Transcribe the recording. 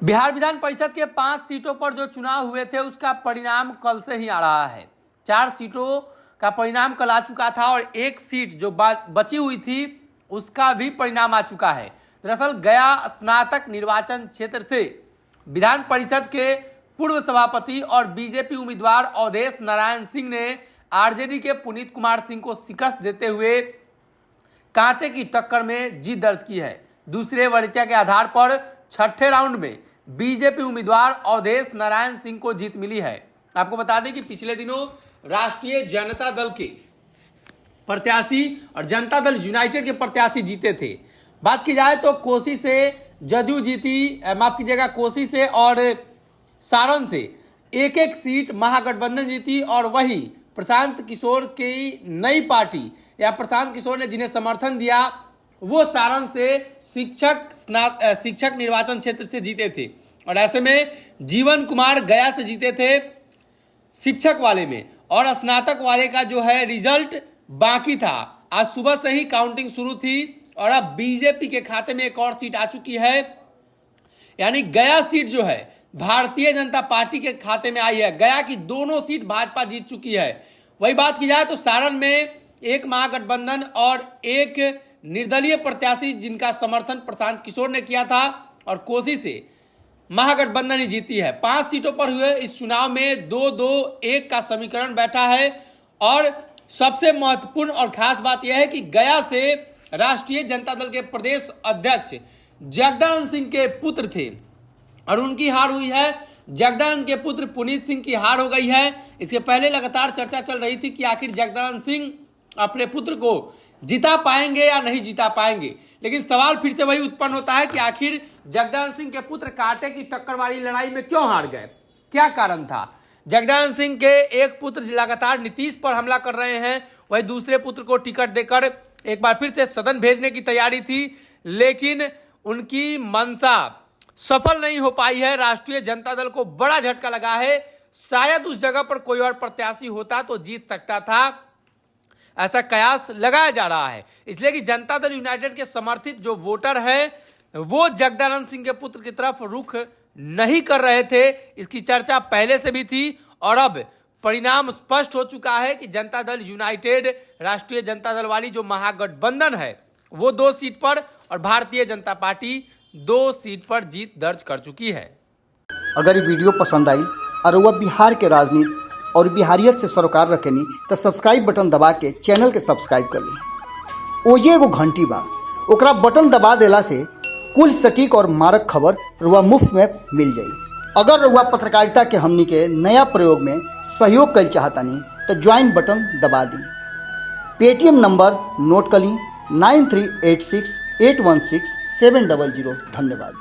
बिहार विधान परिषद के 5 सीटों पर जो चुनाव हुए थे उसका परिणाम कल से ही आ रहा है। 4 सीटों का परिणाम कल आ चुका था और एक सीट जो बची हुई थी उसका भी परिणाम आ चुका है। दरअसल गया स्नातक निर्वाचन क्षेत्र से विधान परिषद के पूर्व सभापति और बीजेपी उम्मीदवार अवधेश नारायण सिंह ने आरजेडी के पुनीत कुमार सिंह को शिकस्त देते हुए कांटे की टक्कर में जीत दर्ज की है। दूसरे वरीयता के आधार पर छठे राउंड में बीजेपी उम्मीदवार अवधेश नारायण सिंह को जीत मिली है। आपको बता दें कि पिछले दिनों राष्ट्रीय जनता दल के प्रत्याशी और जनता दल यूनाइटेड के प्रत्याशी जीते थे। बात की जाए तो कोसी से जदयू जीती, माफ कीजिएगा, कोसी से और सारण से एक एक सीट महागठबंधन जीती और वही प्रशांत किशोर की नई पार्टी या प्रशांत किशोर ने जिन्हें समर्थन दिया वो सारण से शिक्षक निर्वाचन क्षेत्र से जीते थे। और ऐसे में जीवन कुमार गया से जीते थे शिक्षक वाले में, और स्नातक वाले का जो है रिजल्ट बाकी था। आज सुबह से ही काउंटिंग शुरू थी और अब बीजेपी के खाते में एक और सीट आ चुकी है, यानी गया सीट जो है भारतीय जनता पार्टी के खाते में आई है। गया की दोनों सीट भाजपा जीत चुकी है। वही बात की जाए तो सारण में एक महागठबंधन और एक निर्दलीय प्रत्याशी जिनका समर्थन प्रशांत किशोर ने किया था, और कोसी से महागठबंधन ही जीती है। 5 सीटों पर हुए इस चुनाव में 2-2-1 का समीकरण बैठा है। और सबसे महत्वपूर्ण और खास बात यह है कि गया से राष्ट्रीय जनता दल के प्रदेश अध्यक्ष जगदानंद सिंह के पुत्र थे और उनकी हार हुई है। जगदानंद के पुत्र पुनीत सिंह की हार हो गई है। इसके पहले लगातार चर्चा चल रही थी कि आखिर जगदानंद सिंह अपने पुत्र को जिता पाएंगे या नहीं जिता पाएंगे, लेकिन सवाल फिर से वही उत्पन्न होता है कि आखिर जगदानंद सिंह के पुत्र कांटे की टक्कर वाली लड़ाई में क्यों हार गए, क्या कारण था। जगदानंद सिंह के एक पुत्र लगातार नीतीश पर हमला कर रहे हैं, वही दूसरे पुत्र को टिकट देकर एक बार फिर से सदन भेजने की तैयारी थी, लेकिन उनकी मंशा सफल नहीं हो पाई है। राष्ट्रीय जनता दल को बड़ा झटका लगा है। शायद उस जगह पर कोई और प्रत्याशी होता तो जीत सकता था, ऐसा कयास लगाया जा रहा है। इसलिए कि जनता दल यूनाइटेड के समर्थित जो वोटर हैं वो जगदानंद सिंह के पुत्र की तरफ रुख नहीं कर रहे थे। इसकी चर्चा पहले से भी थी और अब परिणाम स्पष्ट हो चुका है कि जनता दल यूनाइटेड, राष्ट्रीय जनता दल वाली जो महागठबंधन है वो 2 सीट पर और भारतीय जनता पार्टी 2 सीट पर जीत दर्ज कर चुकी है। अगर ये वीडियो पसंद आई और वह बिहार के राजनीति और बिहारियत से सरोकार रखेनी तो सब्सक्राइब बटन दबा के चैनल के सब्सक्राइब कर ली। ओजे एगो घंटी बा, ओकरा बटन दबा देला से कुल सटीक और मारक खबर रुआ मुफ्त में मिल जाई। अगर रुआ पत्रकारिता के हमनी के नया प्रयोग में सहयोग कर चाहतानी तो ज्वाइन बटन दबा दी। पेटीएम नंबर नोट कर ली 9386816700। धन्यवाद।